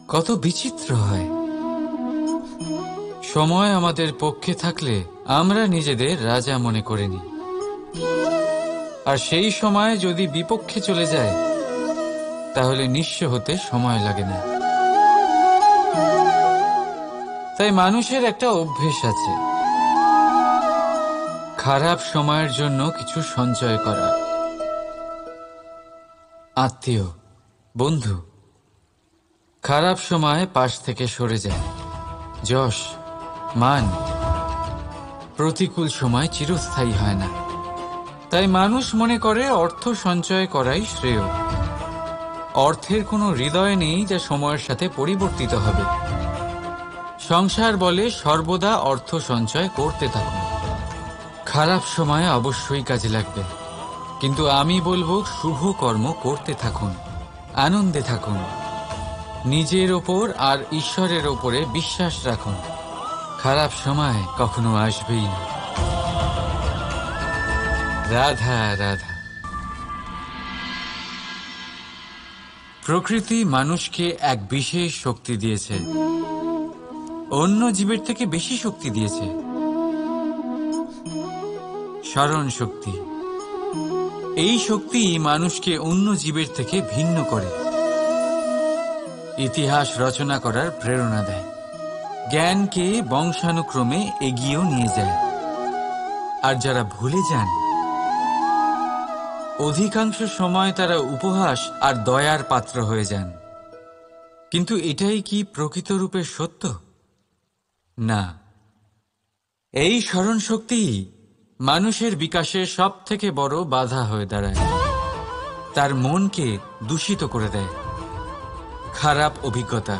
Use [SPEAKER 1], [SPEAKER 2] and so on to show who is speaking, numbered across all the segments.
[SPEAKER 1] কত বিচিত্র হয়। সময় আমাদের পক্ষে থাকলে আমরা নিজেদের রাজা মনে করে নিই, আর সেই সময় যদি বিপক্ষে চলে যায় তাহলে নিঃস্ব হতে সময় লাগে না। তাই মানুষের একটা অভ্যেস আছে, খারাপ সময়ের জন্য কিছু সঞ্চয় করা। আত্মীয়, বন্ধু খারাপ সময় পাশ থেকে সরে যায়। যশ, মান প্রতিকূল সময় চিরস্থায়ী হয় না। তাই মানুষ মনে করে অর্থ সঞ্চয় করাই শ্রেয়। অর্থের কোনো হৃদয় নেই যা সময়ের সাথে পরিবর্তিত হবে। সংসার বলে সর্বদা অর্থ সঞ্চয় করতে থাকুন। খারাপ সময় অবশ্যই কাজে লাগবে, কিন্তু আমি বলবো শুভ কর্ম করতে থাকুন, আনন্দে থাকুন, নিজের ওপর আর ঈশ্বরের ওপরে বিশ্বাস রাখুন। খারাপ সময় কখনো আসবেই না। রাধা রাধা। প্রকৃতি মানুষকে এক বিশেষ শক্তি দিয়েছে, অন্য জীবের থেকে বেশি শক্তি দিয়েছে। স্মরণ শক্তি। এই শক্তি মানুষকে অন্য জীবের থেকে ভিন্ন করে, ইতিহাস রচনা করার প্রেরণা দেয়, জ্ঞানকে বংশানুক্রমে এগিয়েও নিয়ে যায়। আর যারা ভুলে যান, অধিকাংশ সময় তারা উপহাস আর দয়ার পাত্র হয়ে যান। কিন্তু এটাই কি প্রকৃত রূপে সত্য? না। এই স্মরণ শক্তি মানুষের বিকাশের সব থেকে বড় বাধা হয়ে দাঁড়ায়। তার মনকে দূষিত করে দেয়। খারাপ অভিজ্ঞতা,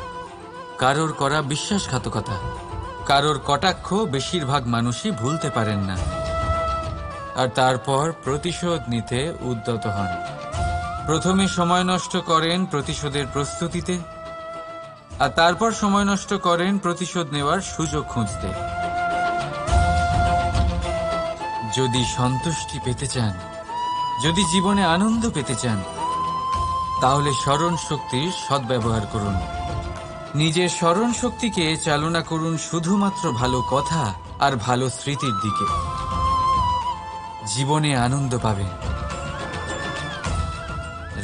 [SPEAKER 1] কারোর করা বিশ্বাসঘাতকতা, কারোর কটাক্ষ বেশিরভাগ মানুষই ভুলতে পারেন না, আর তারপর প্রতিশোধ নিতে উদ্যত হন। প্রথমে সময় নষ্ট করেন প্রতিশোধের প্রস্তুতিতে, আর তারপর সময় নষ্ট করেন প্রতিশোধ নেওয়ার সুযোগ খুঁজতে। যদি সন্তুষ্টি পেতে চান, যদি জীবনে আনন্দ পেতে চান, তাহলে স্মরণ শক্তির সদ্ব্যবহার করুন। নিজের স্মরণ শক্তিকে চালনা করুন শুধুমাত্র ভালো কথা আর ভালো স্মৃতির দিকে। জীবনে আনন্দ পাবেন।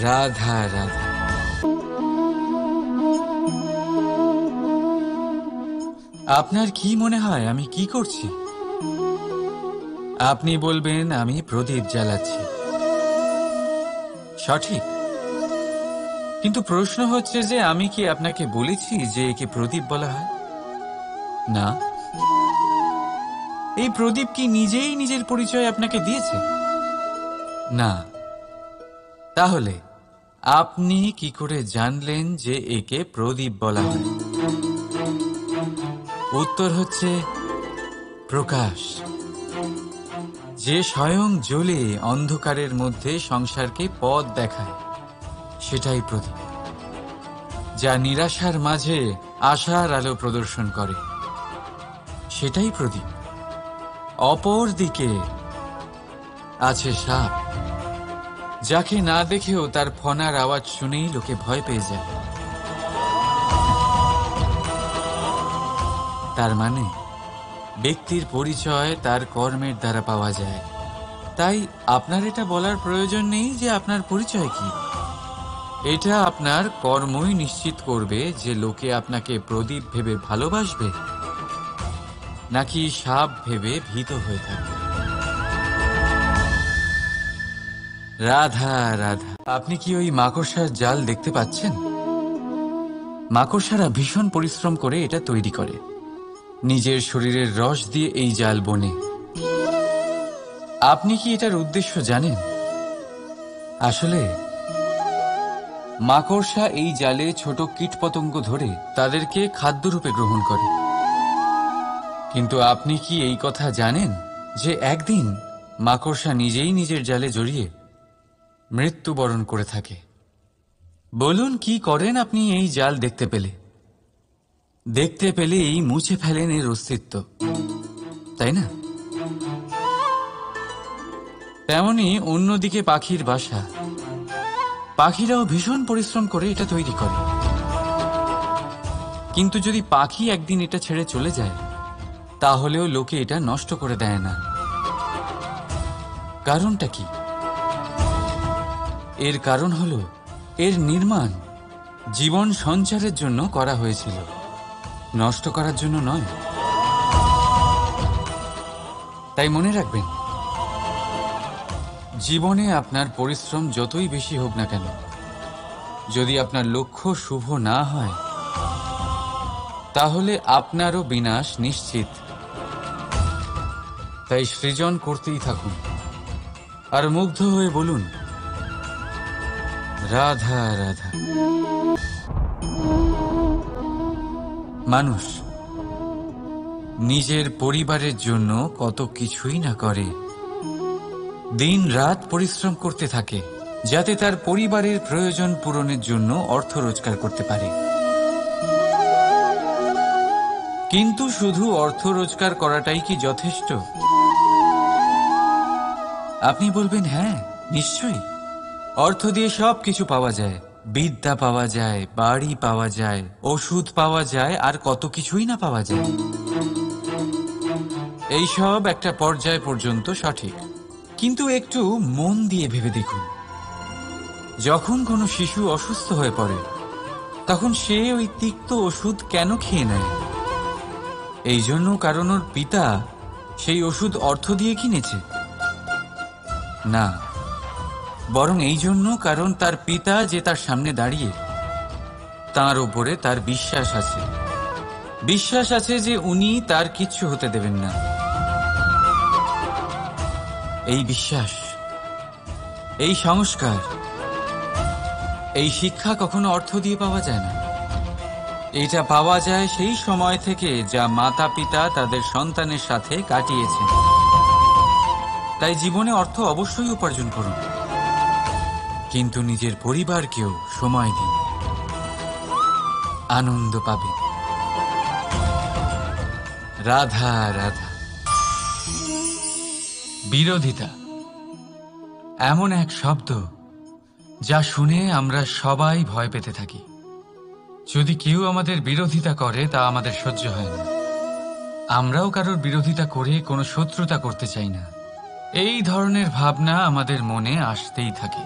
[SPEAKER 1] রাধা রাধা। আপনার কি মনে হয় আমি কি করছি? আপনি বলবেন আমি প্রদীপ জ্বালাচ্ছি। সঠিক, কিন্তু প্রশ্ন হচ্ছে যে আমি কি আপনাকে বলেছি যে একে প্রদীপ বলা হয়? না। এই প্রদীপ কি নিজেই নিজের পরিচয় আপনাকে দিয়েছে? না। তাহলে আপনি কি করে জানলেন যে একে প্রদীপ বলা হয়? উত্তর হচ্ছে প্রকাশ। যে স্বয়ং জ্বলে অন্ধকারের মধ্যে সংসারকে পথ দেখায়, সেটাই প্রদীপ। যা নিরাশার মাঝে আশার আলো প্রদর্শন করে, সেটাই প্রদীপ। অপর দিকে আছে সাপ, যাকে না দেখেও তার ফনার আওয়াজ শুনেই লোকে ভয় পেয়ে যায়। তার মানে ব্যক্তির পরিচয় তার কর্মের দ্বারা পাওয়া যায়। তাই আপনার এটা বলার প্রয়োজন নেই যে আপনার পরিচয় কি। এটা আপনার কর্মই নিশ্চিত করবে যে লোকে আপনাকে প্রদীপ ভেবে ভালোবাসবে নাকি সাপ ভেবে ভীত হয়ে থাকবে। রাধা রাধা। আপনি কি ওই মাকড়সার জাল দেখতে পাচ্ছেন? মাকড়সারা ভীষণ পরিশ্রম করে এটা তৈরি করে। নিজের শরীরের রস দিয়ে এই জাল বোনে। আপনি কি এটার উদ্দেশ্য জানেন? আসলে মাকড়সা এই জালে ছোট কীটপতঙ্গ ধরে তাদেরকে খাদ্যরূপে গ্রহণ করে। কিন্তু আপনি কি এই কথা জানেন যে একদিন মাকড়সা নিজেই নিজের জালে জড়িয়ে মৃত্যুবরণ করে থাকে? বলুন কি করেন আপনি এই জাল দেখতে পেলে? দেখতে পেলেই মুছে ফেলেন এর অস্তিত্ব, তাই না? তেমনি অন্যদিকে পাখির বাসা। পাখিরাও ভীষণ পরিশ্রম করে এটা তৈরি করে। কিন্তু যদি পাখি একদিন এটা ছেড়ে চলে যায়, তাহলেও লোকে এটা নষ্ট করে দেয় না। কারণটা কি? এর কারণ হলো এর নির্মাণ জীবন সঞ্চারের জন্য করা হয়েছিল, নষ্ট করার জন্য নয়। তাই মনে রাখবেন, জীবনে আপনার পরিশ্রম যতই বেশি হোক না কেন, যদি আপনার লক্ষ্য শুভ না হয়, তাহলে আপনারও বিনাশ নিশ্চিত। তাই সৃজন করতেই থাকুন আর মুগ্ধ হয়ে বলুন, রাধা রাধা। মানুষ নিজের পরিবারের জন্য কত কিছুই না করে, দিন রাত পরিশ্রম করতে থাকে যাতে তার পরিবারের প্রয়োজন পূরণের জন্য অর্থ রোজগার করতে পারে। কিন্তু শুধু অর্থ রোজগার করাটাই কি যথেষ্ট? আপনি বলবেন, হ্যাঁ নিশ্চয়ই, অর্থ দিয়ে সব কিছু পাওয়া যায়, বিদ্যা পাওয়া যায়, বাড়ি পাওয়া যায়, ওষুধ পাওয়া যায়, আর কত কিছুই না পাওয়া যায়। এই সব একটা পর্যায় পর্যন্ত সঠিক, কিন্তু একটু মন দিয়ে ভেবে দেখুন, যখন কোনো শিশু অসুস্থ হয়ে পড়ে, তখন সে ওই তিক্ত ওষুধ কেন খেয়ে নেয়? এই জন্য কারণ ওর পিতা সেই ওষুধ অর্থ দিয়ে কিনেছে? না, বরং এই জন্য কারণ তার পিতা যে তার সামনে দাঁড়িয়ে, তার উপরে তার বিশ্বাস আছে। বিশ্বাস আছে যে উনি তার কিচ্ছু হতে দেবেন না। এই বিশ্বাস, এই সংস্কার, এই শিক্ষা কখনো অর্থ দিয়ে পাওয়া যায় না। এটা পাওয়া যায় সেই সময় থেকে যা মাতা পিতা তাদের সন্তানের সাথে কাটিয়েছেন। তাই জীবনে অর্থ অবশ্যই উপার্জন করুন, কিন্তু নিজের পরিবারকেও সময় দিন, আনন্দ পাবেন। রাধা রাধা। বিরোধিতা এমন এক শব্দ যা শুনে আমরা সবাই ভয় পেতে থাকি। যদি কেউ আমাদের বিরোধিতা করে তা আমাদের সহ্য হয় না। আমরাও কারোর বিরোধিতা করে কোনো শত্রুতা করতে চাই না। এই ধরনের ভাবনা আমাদের মনে আসতেই থাকে।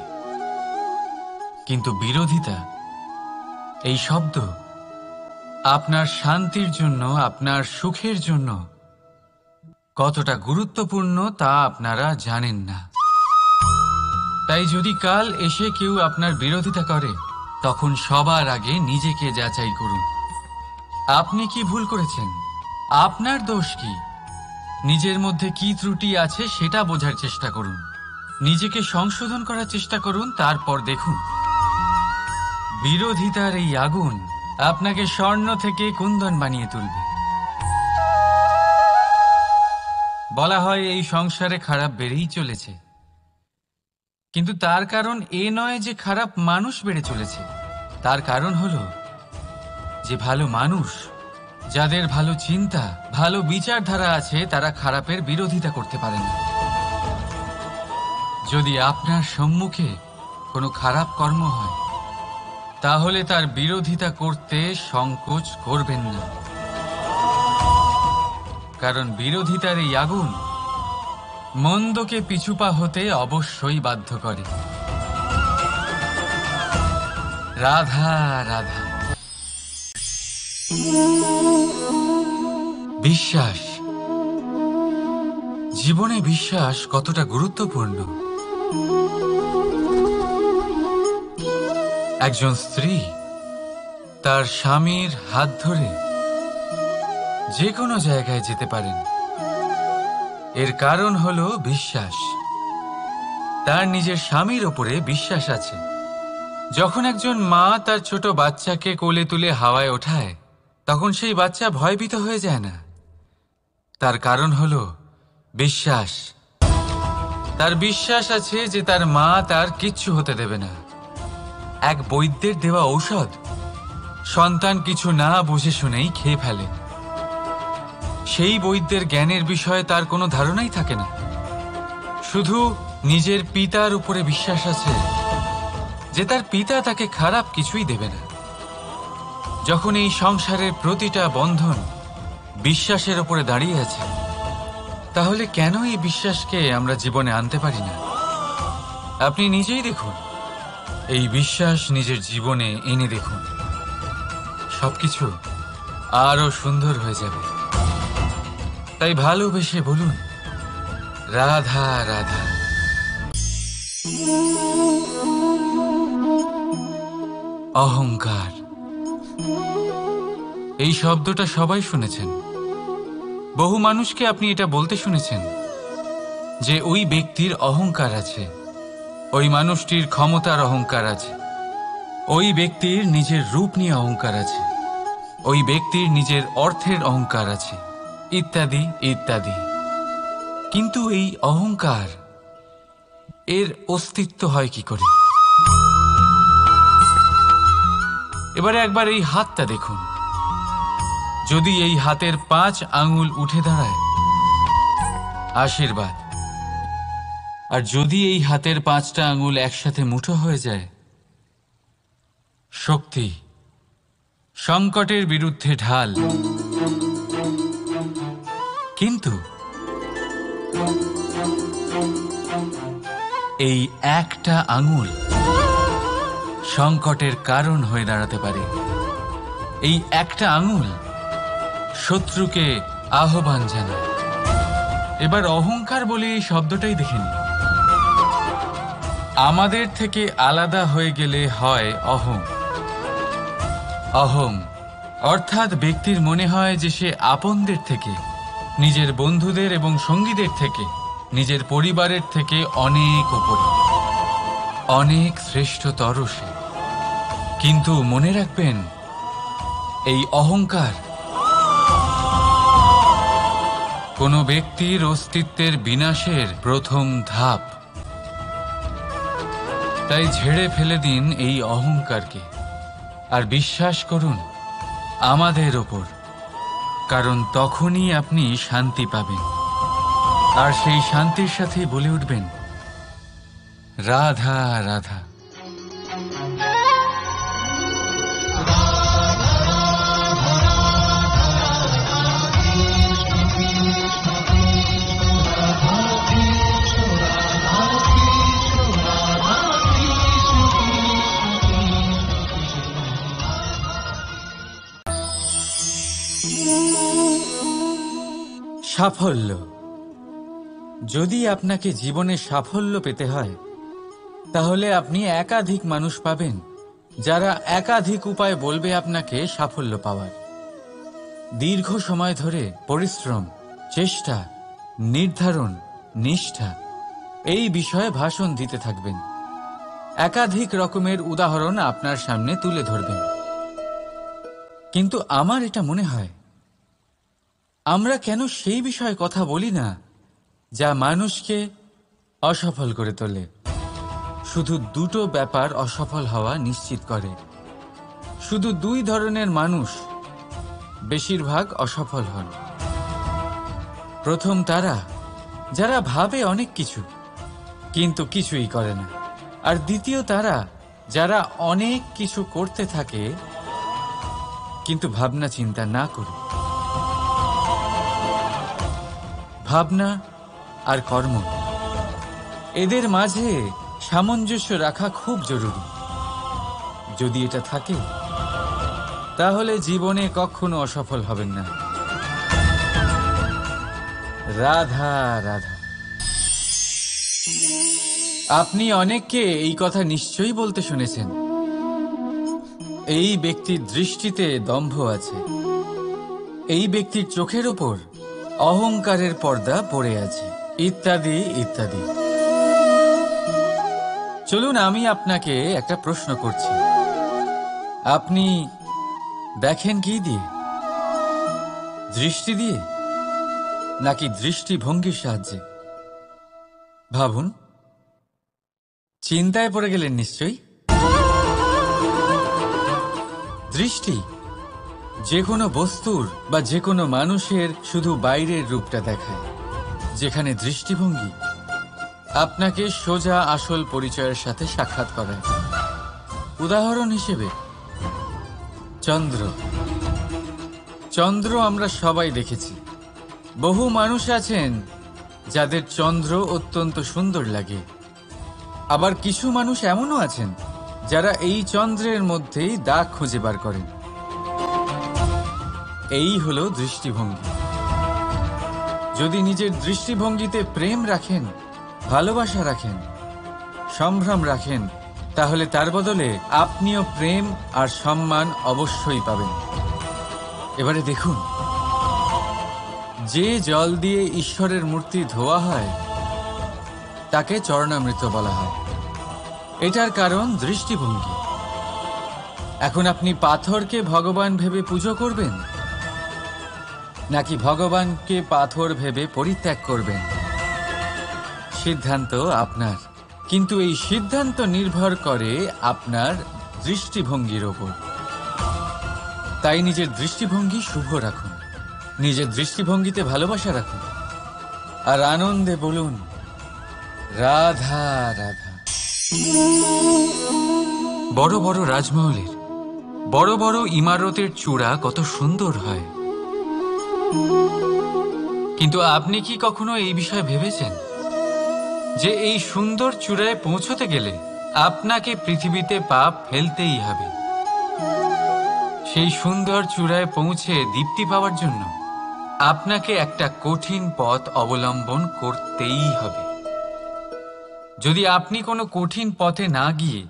[SPEAKER 1] কিন্তু বিরোধিতা, এই শব্দ আপনার শান্তির জন্য, আপনার সুখের জন্য কতটা গুরুত্বপূর্ণ তা আপনারা জানেন না। তাই যদি কাল এসে কেউ আপনার বিরোধিতা করে, তখন সবার আগে নিজেকে যাচাই করুন। আপনি কি ভুল করেছেন? আপনার দোষ কি? নিজের মধ্যে কি ত্রুটি আছে সেটা বোঝার চেষ্টা করুন, নিজেকে সংশোধন করার চেষ্টা করুন। তারপর দেখুন, বিরোধিতার এই আগুন আপনাকে স্বর্ণ থেকে কুন্দন বানিয়ে তুলবে। বলা হয় এই সংসারে খারাপ বেড়েই চলেছে, কিন্তু তার কারণ এ নয় যে খারাপ মানুষ বেড়ে চলেছে। তার কারণ হলো যে ভালো মানুষ, যাদের ভালো চিন্তা, ভালো বিচারধারা আছে, তারা খারাপের বিরোধিতা করতে পারে না। যদি আপনার সম্মুখে কোনো খারাপ কর্ম হয়, তাহলে তার বিরোধিতা করতে সংকোচ করবেন না, কারণ বিরোধিতার এই আগুন মন্দকে পিছুপা হতে অবশ্যই বাধ্য করে। রাধা রাধা। বিশ্বাস, জীবনে বিশ্বাস কতটা গুরুত্বপূর্ণ। একজন স্ত্রী তার স্বামীর হাত ধরে যে কোনো জায়গায় যেতে পারেন, এর কারণ হলো বিশ্বাস। তার নিজের স্বামীর ওপরে বিশ্বাস আছে। যখন একজন মা তার ছোট বাচ্চাকে কোলে তুলে হাওয়ায় ওঠায়, তখন সেই বাচ্চা ভয়ভীত হয়ে যায় না। তার কারণ হলো বিশ্বাস। তার বিশ্বাস আছে যে তার মা তার কিচ্ছু হতে দেবে না। এক বৈদ্যের দেওয়া ঔষধ সন্তান কিছু না বুঝে শুনেই খেয়ে ফেলে। সেই বৈদ্যের জ্ঞানের বিষয়ে তার কোনো ধারণাই থাকে না। শুধু নিজের পিতার উপরে বিশ্বাস আছে যে তার পিতা তাকে খারাপ কিছুই দেবে না। যখন এই সংসারের প্রতিটা বন্ধন বিশ্বাসের উপরে দাঁড়িয়ে আছে, তাহলে কেন এই বিশ্বাসকে আমরা জীবনে আনতে পারি না? আপনি নিজেই দেখুন, এই বিশ্বাস নিজের জীবনে এনে দেখুন, সবকিছু আরো সুন্দর হয়ে যাবে। তাই ভালোবেসে বলুন, রাধা রাধা। অহংকার, এই শব্দটা সবাই শুনেছেন। বহু মানুষকে আপনি এটা বলতে শুনেছেন যে ওই ব্যক্তির অহংকার আছে, ওই মানুষটির ক্ষমতার অহংকার আছে, ওই ব্যক্তির নিজের রূপ নিয়ে অহংকার আছে, ওই ব্যক্তির নিজের অর্থের অহংকার আছে, ইত্যাদি ইত্যাদি। কিন্তু এই অহংকার, এর অস্তিত্ব হয় কি করে? এবারে একবার এই হাতটা দেখুন। যদি এই হাতের 5 আঙুল উঠে দাঁড়ায়, আশীর্বাদ। আর যদি এই হাতের 5টা আঙুল একসাথে মুঠো হয়ে যায়, শক্তি, সংকটের বিরুদ্ধে ঢাল। কিন্তু এই একটা আঙুল সংকটের কারণ হয়ে দাঁড়াতে পারে। এই একটা আঙুল শত্রুকে আহ্বান জানায়। এবার অহংকার বলে এই শব্দটাই দেখে নিন। আমাদের থেকে আলাদা হয়ে গেলে হয় অহং। অহং অর্থাৎ ব্যক্তির মনে হয় যে সে আপনদের থেকে, নিজের বন্ধুদের এবং সঙ্গীদের থেকে, নিজের পরিবারের থেকে অনেক উপরে, অনেক শ্রেষ্ঠতর সে। কিন্তু মনে রাখবেন, এই অহংকার কোনো ব্যক্তির অস্তিত্বের বিনাশের প্রথম ধাপ। তাই ঝেড়ে ফেলে দিন এই অহংকারকে, আর বিশ্বাস করুন আমাদের ওপর, কারণ তখনই আপনি শান্তি পাবেন। আর সেই শান্তির সাথে বলে উঠবেন, রাধা রাধা। সাফল্য। যদি আপনাকে জীবনে সাফল্য পেতে হয়, তাহলে আপনি একাধিক মানুষ পাবেন যারা একাধিক উপায় বলবে আপনাকে সাফল্য পাওয়ার। দীর্ঘ সময় ধরে পরিশ্রম, চেষ্টা, নির্ধারণ, নিষ্ঠা এই বিষয়ে ভাষণ দিতে থাকবেন। একাধিক রকমের উদাহরণ আপনার সামনে তুলে ধরবেন। কিন্তু আমার এটা মনে হয়, আমরা কেন সেই বিষয়ে কথা বলি না যা মানুষকে অসফল করে তোলে? শুধু দুটো ব্যাপার অসফল হওয়া নিশ্চিত করে। শুধু 2 ধরনের মানুষ বেশিরভাগ অসফল হন। প্রথম তারা যারা ভাবে অনেক কিছু কিন্তু কিছুই করে না। আর দ্বিতীয় তারা যারা অনেক কিছু করতে থাকে কিন্তু ভাবনা চিন্তা না করে। ভাবনা আর কর্ম, এদের মাঝে সামঞ্জস্য রাখা খুব জরুরি। যদি এটা থাকে, তাহলে জীবনে কখনো অসফল হবেন না। রাধা রাধা। আপনি অনেককে এই কথা নিশ্চয়ই বলতে শুনেছেন, এই ব্যক্তির দৃষ্টিতে দম্ভ আছে, এই ব্যক্তির চোখের ওপর অহংকারের পর্দা পড়ে আছে, ইত্যাদি ইত্যাদি। চলুন আমি আপনাকে একটা প্রশ্ন করছি। আপনি দেখেন কি দিয়ে? দৃষ্টি দিয়ে নাকি দৃষ্টিভঙ্গির সাহায্যে? ভাবুন। চিন্তায় পড়ে গেলেন নিশ্চয়ই। দৃষ্টি যে কোনো বস্তুর বা যে কোনো মানুষের শুধু বাইরের রূপটা দেখায়, যেখানে দৃষ্টিভঙ্গি আপনাকে সোজা আসল পরিচয়ের সাথে সাক্ষাৎ করায়। উদাহরণ হিসেবে চন্দ্র। চন্দ্র আমরা সবাই দেখেছি। বহু মানুষ আছেন যাদের চন্দ্র অত্যন্ত সুন্দর লাগে। আবার কিছু মানুষ এমনও আছেন যারা এই চন্দ্রের মধ্যেই দাগ খুঁজে বার করেন। এই হলো দৃষ্টিভঙ্গি। যদি নিজের দৃষ্টিভঙ্গিতে প্রেম রাখেন, ভালোবাসা রাখেন, সম্ভ্রম রাখেন, তাহলে তার বদলে আপনিও প্রেম আর সম্মান অবশ্যই পাবেন। এবারে দেখুন, যে জল দিয়ে ঈশ্বরের মূর্তি ধোয়া হয় তাকে চরণামৃত বলা হয়। এটার কারণ দৃষ্টিভঙ্গি। এখন আপনি পাথরকে ভগবান ভেবে পুজো করবেন, নাকি ভগবানকে পাথর ভেবে পরিত্যাগ করবেন? সিদ্ধান্ত আপনার, কিন্তু এই সিদ্ধান্ত নির্ভর করে আপনার দৃষ্টিভঙ্গির ওপর। তাই নিজের দৃষ্টিভঙ্গি শুভ রাখুন, নিজের দৃষ্টিভঙ্গিতে ভালোবাসা রাখুন, আর আনন্দে বলুন রাধা রাধা। বড় বড় রাজমহলের বড় বড় ইমারতের চূড়া কত সুন্দর হয়, কিন্তু আপনি কি কখনো এই বিষয়ে ভেবেছেন যে এই সুন্দর চূড়ায় পৌঁছতে গেলে আপনাকে পৃথিবীতে পা ফেলতেই হবে? সেই সুন্দর চূড়ায় পৌঁছে দীপ্তি পাওয়ার জন্য আপনাকে একটা কঠিন পথ অবলম্বন করতেই হবে। যদি আপনি কোনো কঠিন পথে না গিয়ে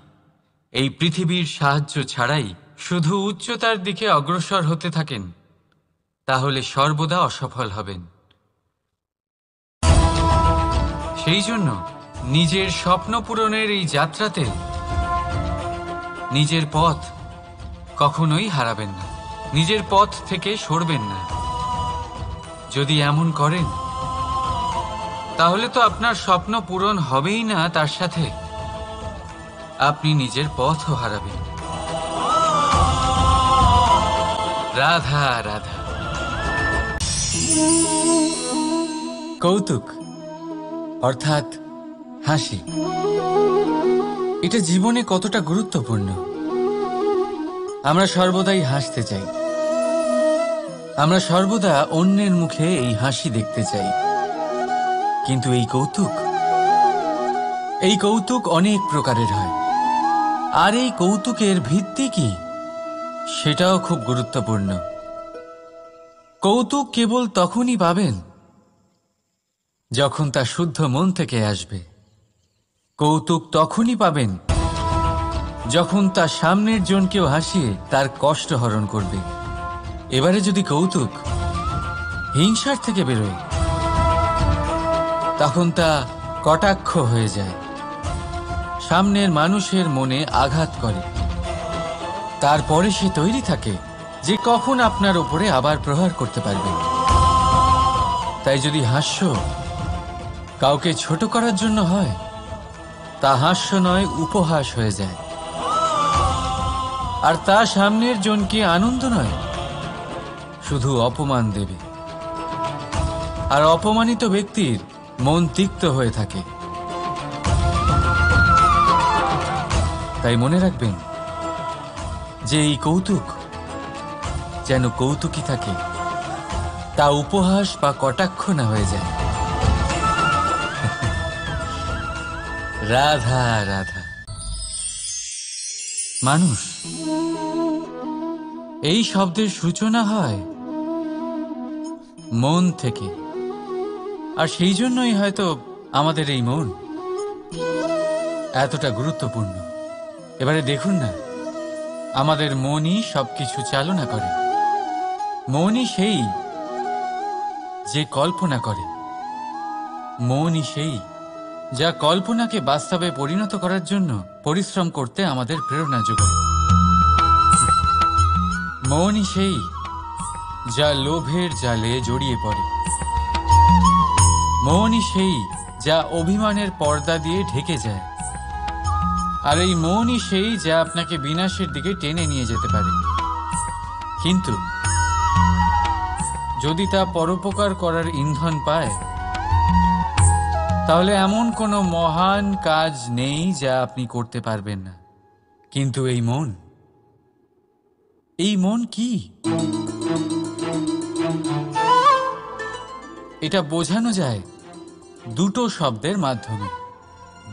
[SPEAKER 1] এই পৃথিবীর সাহায্য ছাড়াই শুধু উচ্চতার দিকে অগ্রসর হতে থাকেন, তাহলে সর্বদা অসফল হবেন। সেই জন্য নিজের স্বপ্ন পূরণের এই যাত্রাতে নিজের পথ কখনোই হারাবেন না, নিজের পথ থেকে সরবেন না। যদি এমন করেন তাহলে তো আপনার স্বপ্ন পূরণ হবেই না, তার সাথে আপনি নিজের পথও হারাবেন। রাধা রাধা। কৌতুক অর্থাৎ হাসি, এটা জীবনে কতটা গুরুত্বপূর্ণ। আমরা সর্বদাই হাসতে চাই, আমরা সর্বদা অন্যের মুখে এই হাসি দেখতে চাই। কিন্তু এই কৌতুক অনেক প্রকারের হয়, আর এই কৌতুকের ভিত্তি কি সেটাও খুব গুরুত্বপূর্ণ। কৌতুক কেবল তখনই পাবেন যখন তা শুদ্ধ মন থেকে আসবে। কৌতুক তখনই পাবেন যখন তা সামনের জনকেও হাসিয়ে তার কষ্ট হরণ করবে। এবারে যদি কৌতুক হিংসার থেকে বেরোয়, তখন তা কটাক্ষ হয়ে যায়, সামনের মানুষের মনে আঘাত করে। তারপরে সে তৈরি থাকে যে কখন আপনার উপরে আবার প্রহার করতে পারবে। তাই যদি হাস্য কাউকে ছোট করার জন্য হয়, তা হাস্য নয়, উপহাস হয়ে যায়। আর তা সামনের জনকে আনন্দ নয়, শুধু অপমান দেবে। আর অপমানিত ব্যক্তির মন তিক্ত হয়ে থাকে। তাই মনে রাখবেন যে এই কৌতুক যেন কৌতুকই থাকে, তা উপহাস বা কটাক্ষ না হয়ে যায়। রাধা রাধা। মানুষ এই শব্দের সূচনা হয় মন থেকে, আর সেই জন্যই হয়তো আমাদের এই মন এতটা গুরুত্বপূর্ণ। এবারে দেখুন না, আমাদের মনই সবকিছু চালনা করে। মনই সেই যে কল্পনা করে, মনই সেই যা কল্পনাকে বাস্তবে পরিণত করার জন্য পরিশ্রম করতে আমাদের প্রেরণা যোগায়। মনই সেই যা লোভের জালে জড়িয়ে পড়ে। মনই সেই যা অভিমানের পর্দা দিয়ে ঢেকে যায়। আর এই মনই সেই যা আপনাকে বিনাশের দিকে টেনে নিয়ে যেতে পারে। কিন্তু যদি তা পরোপকার করার ইন্ধন পায়, তাহলে এমন কোনো মহান কাজ নেই যা আপনি করতে পারবেন না। কিন্তু এই মন কি? এটা বোঝানো যায় দুটো শব্দের মাধ্যমে,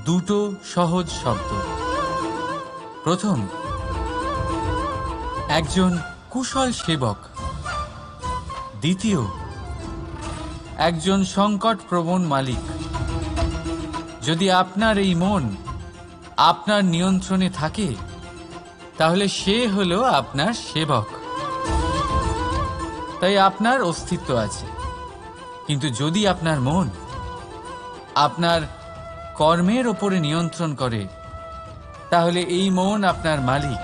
[SPEAKER 1] দুটো সহজ শব্দ। প্রথম, একজন কুশল সেবক। দ্বিতীয়, একজন সংকটপ্রবণ মালিক। যদি আপনার এই মন আপনার নিয়ন্ত্রণে থাকে, তাহলে সে হলো আপনার সেবক। তাই আপনার অস্তিত্ব আছে। কিন্তু যদি আপনার মন আপনার কর্মের ওপরে নিয়ন্ত্রণ করে, তাহলে এই মন আপনার মালিক,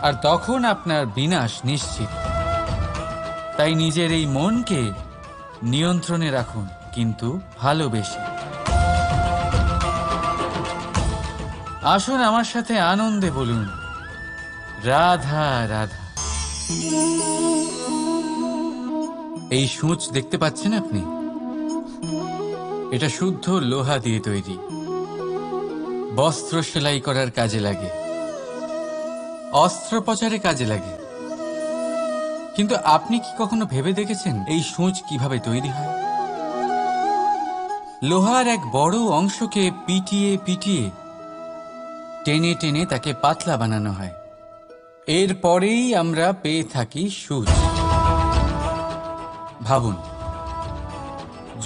[SPEAKER 1] আর তখন আপনার বিনাশ নিশ্চিত। তাই নিজের এই মনকে নিয়ন্ত্রণে রাখুন, কিন্তু ভালোবেসে। আসুন আমার সাথে আনন্দে বলুন, রাধা রাধা। এই সূঁচ দেখতে পাচ্ছেন আপনি? এটা শুদ্ধ লোহা দিয়ে তৈরি। বস্ত্র সেলাই করার কাজে লাগে, অস্ত্রোপচারে কাজে লাগে। কিন্তু আপনি কি কখনো ভেবে দেখেছেন এই সূঁচ কিভাবে তৈরি হয়? লোহার এক বড় অংশকে পিটিয়ে পিটিয়ে টেনে টেনে তাকে পাতলা বানানো হয়। এরপরেই আমরা পেয়ে থাকি সূঁচ। ভাবুন,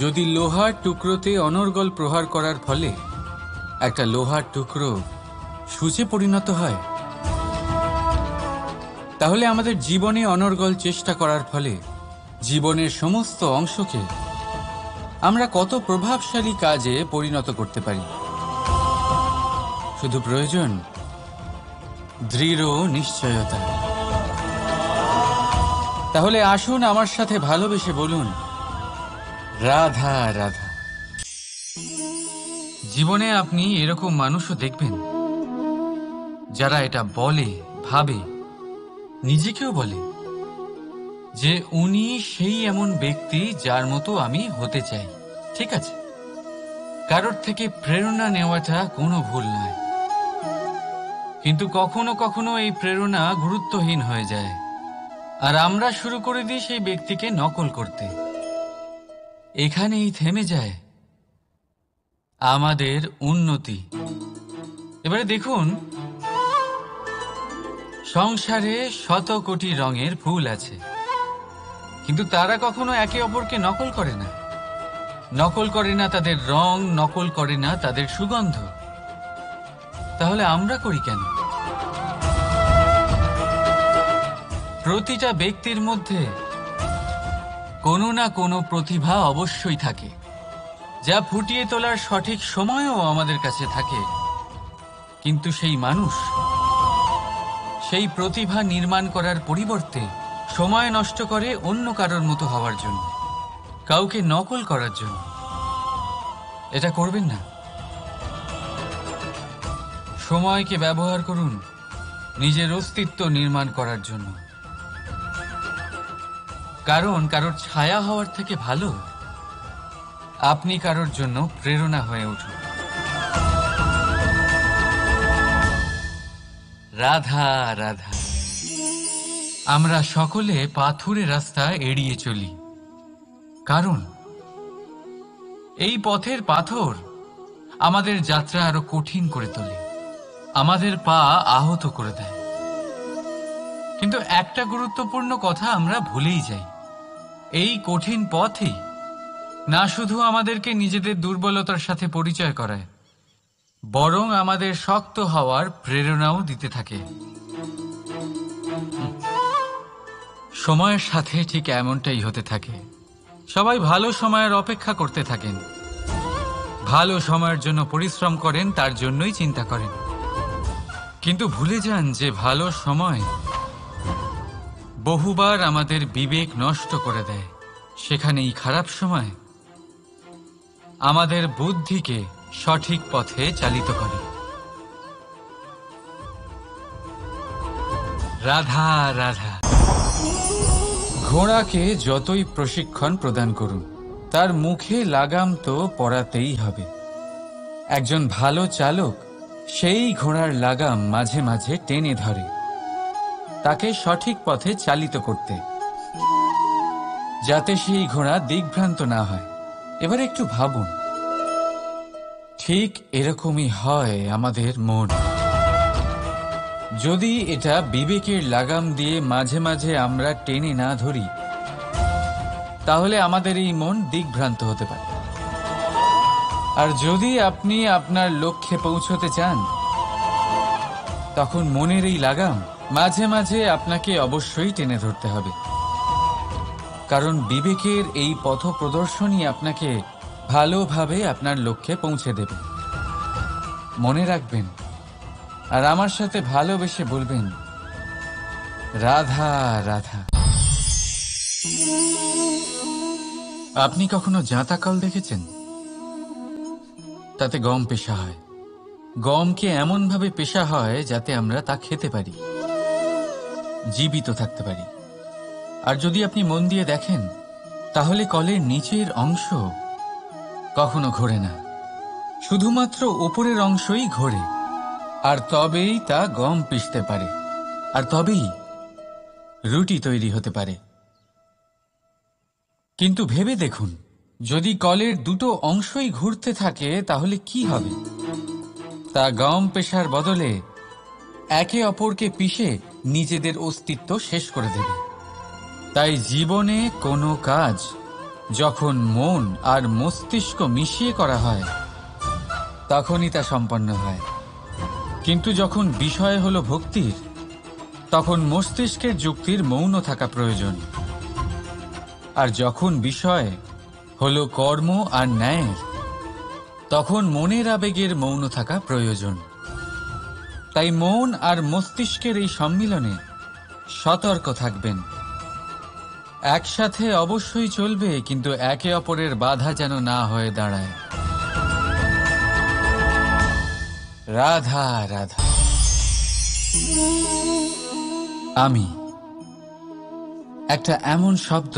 [SPEAKER 1] যদি লোহার টুকরোতে অনর্গল প্রহার করার ফলে একটা লোহার টুকরো সূঁচে পরিণত হয়, তাহলে আমাদের জীবনে অনর্গল চেষ্টা করার ফলে জীবনের সমস্ত অংশকে আমরা কত প্রভাবশালী কাজে পরিণত করতে পারি। শুধু প্রয়োজন দৃঢ় নিশ্চয়তা। তাহলে আসুন আমার সাথে ভালোবেসে বলুন, রাধা রাধা। জীবনে আপনি এরকম মানুষও দেখবেন যারা এটা বলে, ভাবে, নিজেকেও বলে যে উনি সেই এমন ব্যক্তি যার মতো আমি হতে চাই। ঠিক আছে, কারোর থেকে প্রেরণা নেওয়াটা কোনো ভুল নয়। কিন্তু কখনো কখনো এই প্রেরণা গুরুত্বহীন হয়ে যায়, আর আমরা শুরু করে দিই সেই ব্যক্তিকে নকল করতে। এখানেই থেমে যায় আমাদের উন্নতি। এবারে দেখুন, সংসারে শত কোটি রঙের ফুল আছে, কিন্তু তারা কখনো একে অপরকে নকল করে না। নকল করে না তাদের রং, নকল করে না তাদের সুগন্ধ। তাহলে আমরা করি কেন? প্রতিটা ব্যক্তির মধ্যে কোনো না কোনো প্রতিভা অবশ্যই থাকে, যা ফুটিয়ে তোলার সঠিক সময়ও আমাদের কাছে থাকে। কিন্তু সেই মানুষ সেই প্রতিভা নির্মাণ করার পরিবর্তে সময় নষ্ট করে অন্য কারোর মতো হওয়ার জন্য, কাউকে নকল করার জন্য। এটা করবেন না। সময়কে ব্যবহার করুন নিজের অস্তিত্ব নির্মাণ করার জন্য। কারণ কারোর ছায়া হওয়ার থেকে ভালো আপনি কারোর জন্য প্রেরণা হয়ে উঠুন। রাধা রাধা। আমরা সকলে পাথুরে রাস্তা এড়িয়ে চলি, কারণ এই পথের পাথর আমাদের যাত্রা আরো কঠিন করে তোলে, আমাদের পা আহত করে দেয়। কিন্তু একটা গুরুত্বপূর্ণ কথা আমরা ভুলেই যাই, এই কঠিন পথই না শুধু আমাদেরকে নিজেদের দুর্বলতার সাথে পরিচয় করায়, বরং আমাদের শক্ত হওয়ার প্রেরণাও দিতে থাকে। সময়ের সাথে ঠিক এমনটাই হতে থাকে। সবাই ভালো সময়ের অপেক্ষা করতে থাকেন, ভালো সময়ের জন্য পরিশ্রম করেন, তার জন্যই চিন্তা করেন। কিন্তু ভুলে যান যে ভালো সময় বহুবার আমাদের বিবেক নষ্ট করে দেয়। সেখানেই খারাপ সময় আমাদের বুদ্ধিকে সঠিক পথে চালিত করে। রাধা রাধা। ঘোড়াকে যতই প্রশিক্ষণ প্রদান করুন, তার মুখে লাগাম তো পরাতেই হবে। একজন ভালো চালক সেই ঘোড়ার লাগাম মাঝে মাঝে টেনে ধরে, তাকে সঠিক পথে চালিত করতে, যাতে সেই ঘোড়া দিকভ্রান্ত না হয়। এবার একটু ভাবুন, ঠিক এরকমই হয় আমাদের মন। যদি এটা বিবেকের লাগাম দিয়ে মাঝে মাঝে আমরা টেনে না ধরি, তাহলে আমাদের এই মন দিকভ্রান্ত হতে পারে। আর যদি আপনি আপনার লক্ষ্যে পৌঁছতে চান, তখন মনের এই লাগাম মাঝে মাঝে আপনাকে অবশ্যই টেনে ধরতে হবে, কারণ বিবেকের এই পথ প্রদর্শনই আপনাকে ভালোভাবে আপনার লক্ষ্যে পৌঁছে দেবে। মনে রাখবেন, আর আমার সাথে ভালোবেসে বলবেন, রাধা রাধা। আপনি কখনো জাঁতাকল দেখেছেন? তাতে গম পেষা হয়। গমকে এমনভাবে পেষা হয় যাতে আমরা তা খেতে পারি, জীবিত থাকতে পারি। আর যদি আপনি মন দিয়ে দেখেন, তাহলে কলের নিচের অংশ কখনো ঘোরে না, শুধুমাত্র উপরের অংশই ঘোরে। আর তবেই তা গম পিষতে পারে, আর তবেই রুটি তৈরি হতে পারে। কিন্তু ভেবে দেখুন, যদি কলের দুটো অংশই ঘুরতে থাকে, তাহলে কি হবে? তা গম পেশার বদলে একে অপরকে পিষে নিজেদের অস্তিত্ব শেষ করে দেবে। তাই জীবনে কোনো কাজ যখন মন আর মস্তিষ্ক মিশিয়ে করা হয়, তখনই তা সম্পন্ন হয়। কিন্তু যখন বিষয় হলো ভক্তির, তখন মস্তিষ্কের যুক্তির মৌন থাকা প্রয়োজন। আর যখন বিষয় হলো কর্ম আর ন্যায়ের, তখন মনের আবেগের মৌন থাকা প্রয়োজন। তাই মন আর মস্তিষ্কের এই সম্মিলনে সতর্ক থাকবেন। একসাথে অবশ্যই চলবে, কিন্তু একে অপরের বাধা যেন না হয়ে দাঁড়ায়। রাধা রাধা। আমি একটা এমন শব্দ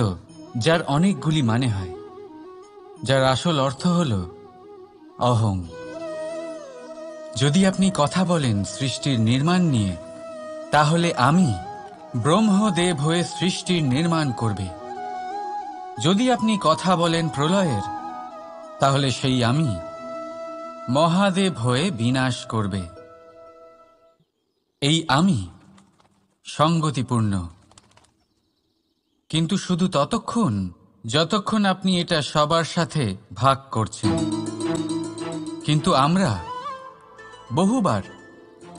[SPEAKER 1] যার অনেকগুলি মানে হয়, যার আসল অর্থ হল অহং। যদি আপনি কথা বলেন সৃষ্টির নির্মাণ নিয়ে, তাহলে আমি ব্রহ্মদেব হয়ে সৃষ্টির নির্মাণ করবে। যদি আপনি কথা বলেন প্রলয়ের, তাহলে সেই আমি মহাদেব হয়ে বিনাশ করবে। এই আমি সঙ্গতিপূর্ণ, কিন্তু শুধু ততক্ষণ যতক্ষণ আপনি এটা সবার সাথে ভাগ করছেন। কিন্তু আমরা বহুবার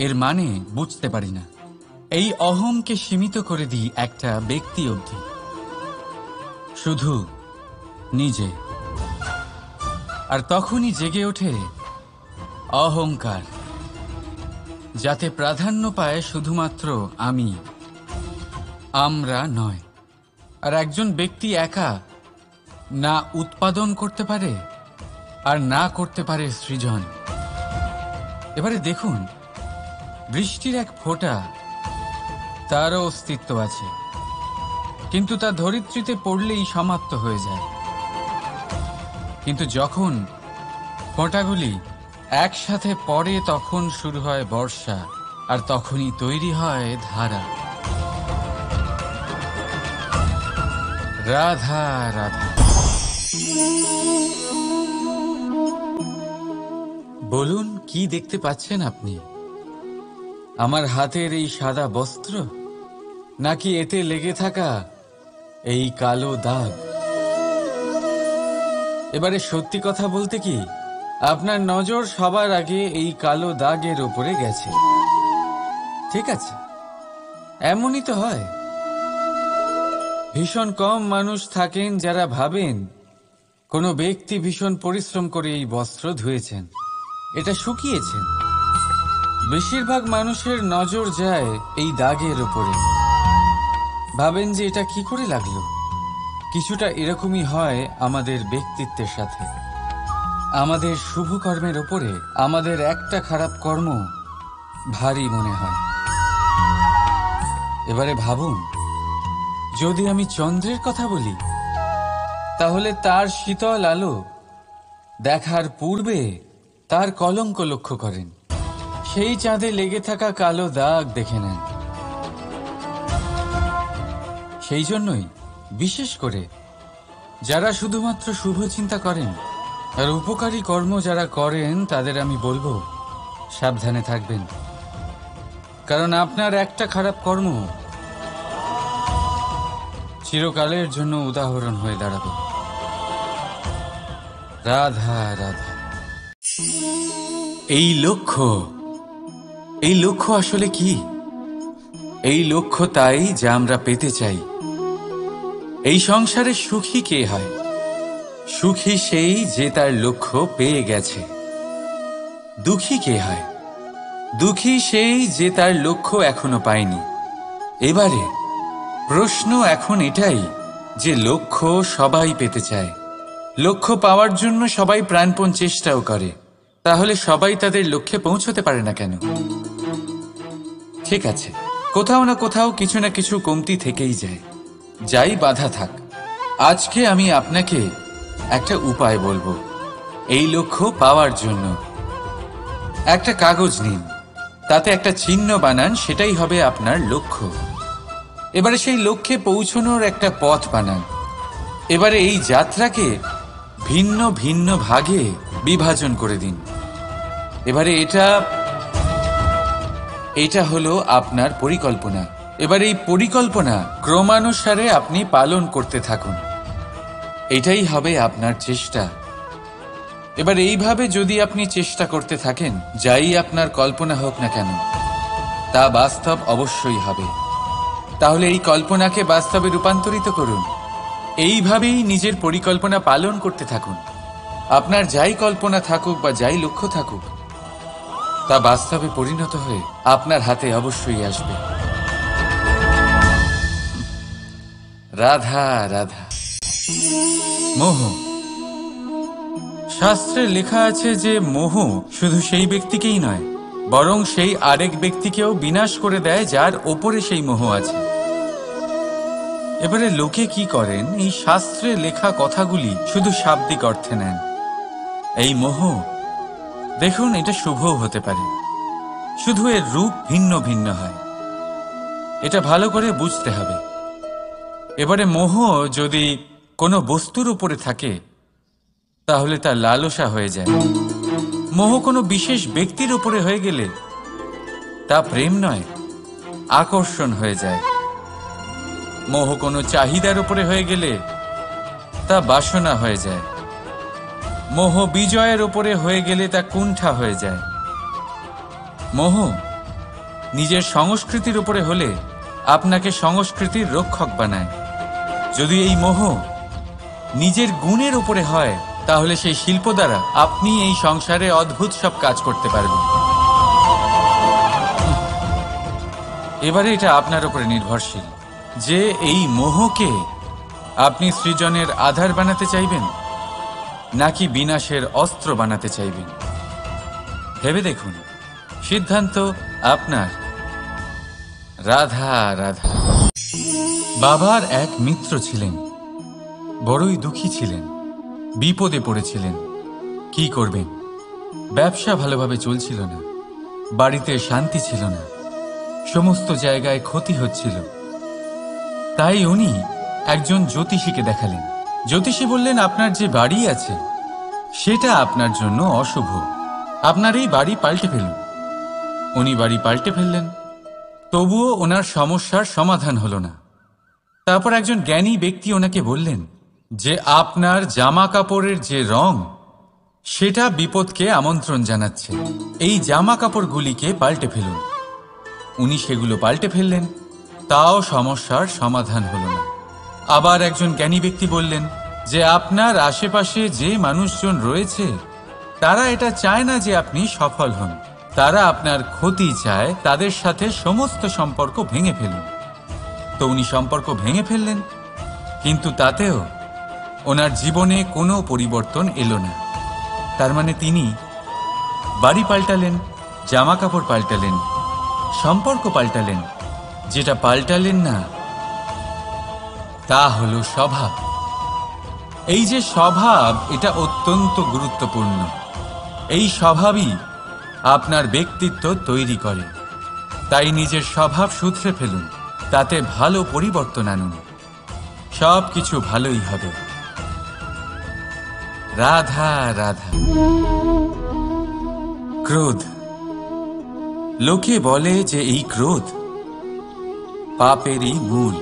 [SPEAKER 1] এর মানে বুঝতে পারি না। এই অহংকে সীমিত করে দিই একটা ব্যক্তি অবধি, শুধু নিজে। আর তখনই জেগে ওঠে অহংকার, যাতে প্রাধান্য পায় শুধুমাত্র আমি, আমরা নয়। আর একজন ব্যক্তি একা না উৎপাদন করতে পারে আর না করতে পারে সৃজন। এবারে দেখুন, বৃষ্টির এক ফোঁটা, তারও অস্তিত্ব আছে, কিন্তু তা ধরিত্রীতে পড়লেই সমাপ্ত হয়ে যায়। কিন্তু যখন ফোঁটাগুলি একসাথে পড়ে, তখন শুরু হয় বর্ষা, আর তখনই তৈরি হয় ধারা। রাধা রাধা। বলুন, কি দেখতে পাচ্ছেন আপনি? আমার হাতের এই সাদা বস্ত্র, নাকি এতে লেগে থাকা এই কালো দাগ? এবারে সত্যি কথা বলতে কি, আপনার নজর সবার আগে এই কালো দাগের উপরে গেছে। ঠিক আছে, এমনই তো হয়। ভীষণ কম মানুষ থাকেন যারা ভাবেন কোনো ব্যক্তি ভীষণ পরিশ্রম করে এই বস্ত্র ধুয়েছেন, এটা শুকিয়েছেন। বেশিরভাগ মানুষের নজর যায় এই দাগের উপরে, ভাবেন যে এটা কি করে লাগলো। কিছুটা এরকমই হয় আমাদের ব্যক্তিত্বের সাথে। আমাদের শুভ কর্মের ওপরে আমাদের একটা খারাপ কর্ম ভারী মনে হয়। এবারে ভাবুন, যদি আমি চন্দ্রের কথা বলি, তাহলে তার শীতল আলো দেখার পূর্বে তার কলঙ্ক লক্ষ্য করেন। সেই চাঁদে লেগে থাকা কালো দাগ দেখে নেন। সেই জন্যই বিশেষ করে যারা শুধুমাত্র শুভ চিন্তা করেন আর উপকারী কর্ম যারা করেন তাদের আমি বলবো সাবধানে থাকবেন, কারণ আপনার একটা খারাপ কর্ম চিরকালের জন্য উদাহরণ হয়ে দাঁড়াবে। রাধা রাধা। এই লক্ষ্য আসলে কি? এই লক্ষ্য তাই যা আমরা পেতে চাই। এই সংসারে সুখী কে হয়? সুখী সেই যে তার লক্ষ্য পেয়ে গেছে। দুঃখী কে হয়? দুঃখী সেই যে তার লক্ষ্য এখনো পায়নি। এবারে প্রশ্ন এখন এটাই যে লক্ষ্য সবাই পেতে চায়, লক্ষ্য পাওয়ার জন্য সবাই প্রাণপণ চেষ্টাও করে, তাহলে সবাই তাদের লক্ষ্যে পৌঁছতে পারে না কেন? ঠিক আছে, কোথাও না কোথাও কিছু না কিছু কমতি থেকেই যায়, যাই বাধা থাক। আজকে আমি আপনাকে একটা উপায় বলবো এই লক্ষ্য পাওয়ার জন্য। একটা কাগজ নিন, তাতে একটা চিহ্ন বানান, সেটাই হবে আপনার লক্ষ্য। এবারে সেই লক্ষ্যে পৌঁছানোর একটা পথ বানান। এবারে এই যাত্রাকে ভিন্ন ভিন্ন ভাগে বিভাজন করে দিন। এবারে এটা হলো আপনার পরিকল্পনা। এবার এই পরিকল্পনা ক্রমানুসারে আপনি পালন করতে থাকুন, এটাই হবে আপনার চেষ্টা। এবার এইভাবে যদি আপনি চেষ্টা করতে থাকেন, যাই আপনার কল্পনা হোক না কেন তা বাস্তব অবশ্যই হবে। তাহলে এই কল্পনাকে বাস্তবে রূপান্তরিত করুন। এইভাবেই নিজের পরিকল্পনা পালন করতে থাকুন। আপনার যাই কল্পনা থাকুক বা যাই লক্ষ্য থাকুক, তা বাস্তবে পরিণত হয়ে আপনার হাতে অবশ্যই আসবে। রাধা রাধা। মোহ। শাস্ত্রে লেখা আছে যে মোহ শুধু সেই ব্যক্তিকেই নয়, বরং সেই আরেক ব্যক্তিকেও বিনাশ করে দেয় যার ওপরে সেই মোহ আছে। এবারে লোকে কি করেন, এই শাস্ত্রে লেখা কথাগুলি শুধু শাব্দিক অর্থে নেন। এই মোহ দেখুন, এটা শুভও হতে পারে, শুধু এর রূপ ভিন্ন ভিন্ন হয়। এটা ভালো করে বুঝতে হবে। এবারে মোহ যদি কোনো বস্তুর উপরে থাকে তাহলে তা লালসা হয়ে যায়। মোহ কোনো বিশেষ ব্যক্তির উপরে হয়ে গেলে তা প্রেম নয়, আকর্ষণ হয়ে যায়। মোহ কোনো চাহিদার উপরে হয়ে গেলে তা বাসনা হয়ে যায়। মোহ বিজয়ের উপরে হয়ে গেলে তা কুণ্ঠা হয়ে যায়। মোহ নিজের সংস্কৃতির উপরে হলে আপনাকে সংস্কৃতির রক্ষক বানায়। যদি এই মোহ নিজের গুণের উপরে হয়, তাহলে সেই শিল্প দ্বারা আপনি এই সংসারে অদ্ভুত সব কাজ করতে পারবেন। এবারে এটা আপনার উপরে নির্ভরশীল যে এই মোহকে আপনি সৃজনের আধার বানাতে চাইবেন নাকি বিনাশের অস্ত্র বানাতে চাইবেন। ভেবে দেখুন, সিদ্ধান্ত আপনার। রাধা রাধা। বাবার এক মিত্র ছিলেন, বড়ই দুঃখী ছিলেন, বিপদে পড়েছিলেন। কি করবেন? ব্যবসা ভালোভাবে চলছিল না, বাড়িতে শান্তি ছিল না, সমস্ত জায়গায় ক্ষতি হচ্ছিল। তাই উনি একজন জ্যোতিষীকে দেখালেন। জ্যোতিষী বললেন, আপনার যে বাড়ি আছে সেটা আপনার জন্য অশুভ, আপনার এই বাড়ি পাল্টে ফেলুন। উনি বাড়ি পাল্টে ফেললেন, তবুও ওনার সমস্যার সমাধান হলো না। তারপর একজন জ্ঞানী ব্যক্তি ওনাকে বললেন যে আপনার জামা কাপড়ের যে রং সেটা বিপদকে আমন্ত্রণ জানাচ্ছে, এই জামা কাপড়গুলিকে পাল্টে ফেলুন। উনি সেগুলো পাল্টে ফেললেন, তাও সমস্যার সমাধান হলো না। আবার একজন জ্ঞানী ব্যক্তি বললেন যে আপনার আশেপাশে যে মানুষজন রয়েছে তারা এটা চায় না যে আপনি সফল হন, তারা আপনার ক্ষতি চায়, তাদের সাথে সমস্ত সম্পর্ক ভেঙে ফেলুন। তো উনি সম্পর্ক ভেঙে ফেললেন, কিন্তু তাতেও ওনার জীবনে কোনো পরিবর্তন এলো না। তার মানে তিনি বাড়ি পাল্টালেন, জামা কাপড় পাল্টালেন, সম্পর্ক পাল্টালেন, যেটা পাল্টালেন না তা হলো স্বভাব। এই যে স্বভাব, এটা অত্যন্ত গুরুত্বপূর্ণ। এই স্বভাবই আপনার ব্যক্তিত্ব তৈরি করে। তাই নিজের স্বভাব শুধরে ফেলুন, তাতে ভালো পরিবর্তন আনুন। সব কিছু ভালোই হবে। রাধা রাধা। ক্রোধ, লোকে বলে যে এই ক্রোধ পাপেরই মূল,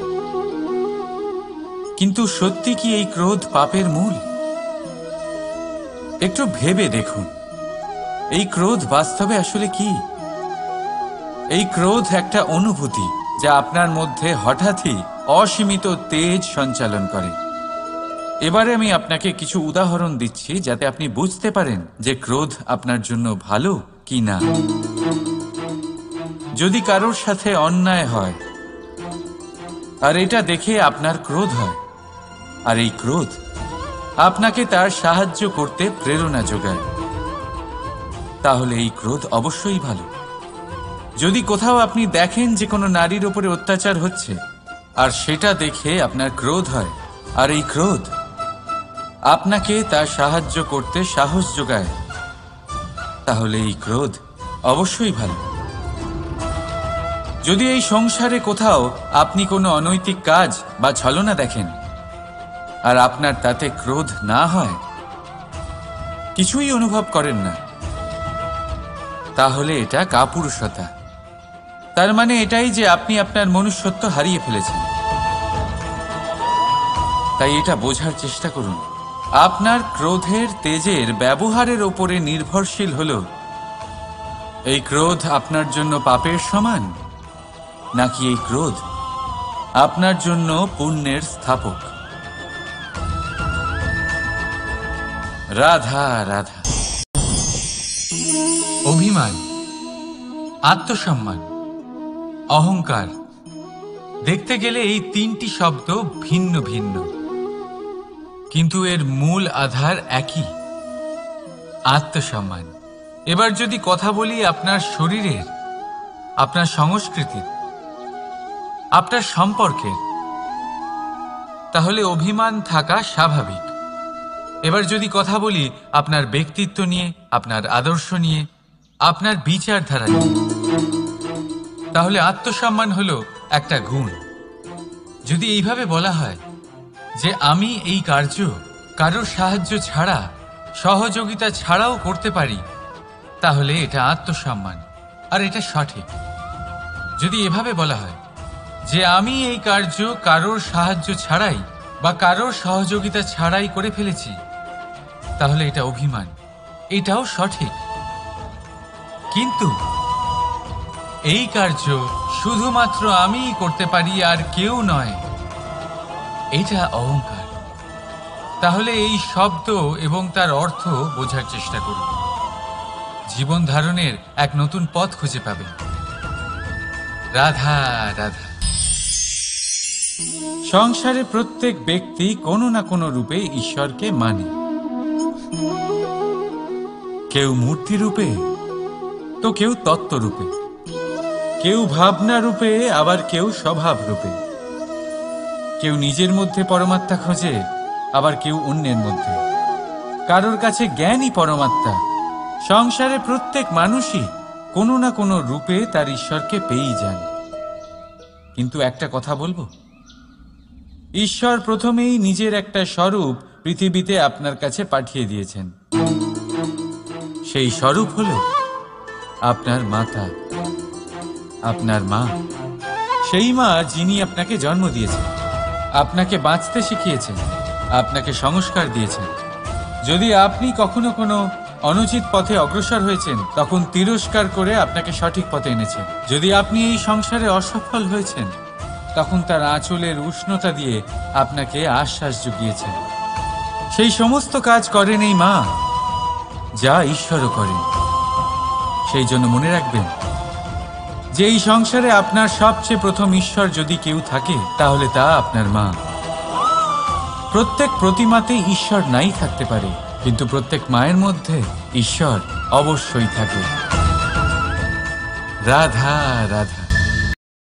[SPEAKER 1] কিন্তু সত্যি কি এই ক্রোধ পাপের মূল? একটু ভেবে দেখুন, এই ক্রোধ বাস্তবে আসলে কি? এই ক্রোধ একটা অনুভূতি যা আপনার মধ্যে হঠাৎই অসীমিত তেজ সঞ্চালন করে। এবারে আমি আপনাকে কিছু উদাহরণ দিচ্ছি যাতে আপনি বুঝতে পারেন যে ক্রোধ আপনার জন্য ভালো কি না। যদি কারোর সাথে অন্যায় হয় আর এটা দেখে আপনার ক্রোধ হয়, আর এই ক্রোধ আপনাকে তার সাহায্য করতে প্রেরণা যোগায়, তাহলে এই ক্রোধ অবশ্যই ভালো। যদি কোথাও আপনি দেখেন যে কোনো নারীর উপরে অত্যাচার হচ্ছে আর সেটা দেখে আপনার ক্রোধ হয়, আর এই ক্রোধ আপনাকে তার সাহায্য করতে সাহস যোগায়, তাহলে এই ক্রোধ অবশ্যই ভালো। যদি এই সংসারে কোথাও আপনি কোনো অনৈতিক কাজ বা ছলনা দেখেন আর আপনার তাতে ক্রোধ না হয়, কিছুই অনুভব করেন না, তাহলে এটা কাপুরুষতা। তার মানে এটাই যে আপনি আপনার মনুষ্যত্ব হারিয়ে ফেলেছেন। তাই এটা বোঝার চেষ্টা করুন, আপনার ক্রোধের তেজের ব্যবহারের ওপরে নির্ভরশীল হলো এই ক্রোধ আপনার জন্য পাপের সমান, নাকি এই ক্রোধ আপনার জন্য পুণ্যের স্থাপক। রাধা রাধা। অভিমান, আত্মসম্মান, অহংকার, দেখতে গেলে এই তিনটি শব্দ ভিন্ন ভিন্ন, কিন্তু এর মূল আধার একই, আত্মসম্মান। এবার যদি কথা বলি আপনার শরীরের, আপনার সংস্কৃতির, আপনার সম্পর্কের, তাহলে অভিমান থাকা স্বাভাবিক। এবার যদি কথা বলি আপনার ব্যক্তিত্ব নিয়ে, আপনার আদর্শ নিয়ে, আপনার বিচারধারা নিয়ে, তাহলে আত্মসম্মান হলো একটা গুণ। যদি এইভাবে বলা হয় যে আমি এই কার্য কারোর সাহায্য ছাড়া, সহযোগিতা ছাড়াও করতে পারি, তাহলে এটা আত্মসম্মান, আর এটা সঠিক। যদি এভাবে বলা হয় যে আমি এই কার্য কারোর সাহায্য ছাড়াই বা কারোর সহযোগিতা ছাড়াই করে ফেলেছি, তাহলে এটা অভিমান, এটাও সঠিক। কিন্তু এই কার্য শুধুমাত্র আমিই করতে পারি আর কেউ নয়, এটা অহংকার। তাহলে এই শব্দ এবং তার অর্থ বোঝার চেষ্টা করুন, জীবন ধারণের এক নতুন পথ খুঁজে পাবেন। রাধা রাধা। সংসারে প্রত্যেক ব্যক্তি কোনো না কোনো রূপে ঈশ্বরকে মানে, কেউ মূর্তি রূপে, তো কেউ তত্ত্ব রূপে, কেউ ভাবনা রূপে, আবার কেউ স্বভাব রূপে। কেউ নিজের মধ্যে পরমাত্মা খোঁজে, আবার কেউ অন্যের মধ্যে। কারোর কাছে জ্ঞানই পরমাত্মা। সংসারে প্রত্যেক মানুষই কোনো না কোনো রূপে তার ঈশ্বরকে পেয়েই যান। কিন্তু একটা কথা বলবো, ঈশ্বর প্রথমেই নিজের একটা স্বরূপ পৃথিবীতে আপনার কাছে পাঠিয়ে দিয়েছেন। সেই স্বরূপ হলো আপনার মাতা, আপনার মা। সেই মা যিনি আপনাকে জন্ম দিয়েছেন, আপনাকে বাঁচতে শিখিয়েছেন, আপনাকে সংস্কার দিয়েছেন। যদি আপনি কখনো কোনো অনুচিত পথে অগ্রসর হয়েছেন, তখন তিরস্কার করে আপনাকে সঠিক পথে এনেছেন। যদি আপনি এই সংসারে অসফল হয়েছেন, তখন তার আঁচলের উষ্ণতা দিয়ে আপনাকে আশ্বাস জুগিয়েছেন। সেই সমস্ত কাজ করেন এই মা, যা ঈশ্বরও করেন। সেই জন্য মনে রাখবেন যে এই সংসারে আপনার সবচেয়ে প্রথম ঈশ্বর যদি কেউ থাকে, তাহলে তা আপনার মা। প্রত্যেক প্রতিমাতেই ঈশ্বর নাই থাকতে পারে, কিন্তু প্রত্যেক মায়ের মধ্যে ঈশ্বর অবশ্যই থাকে। রাধা রাধা।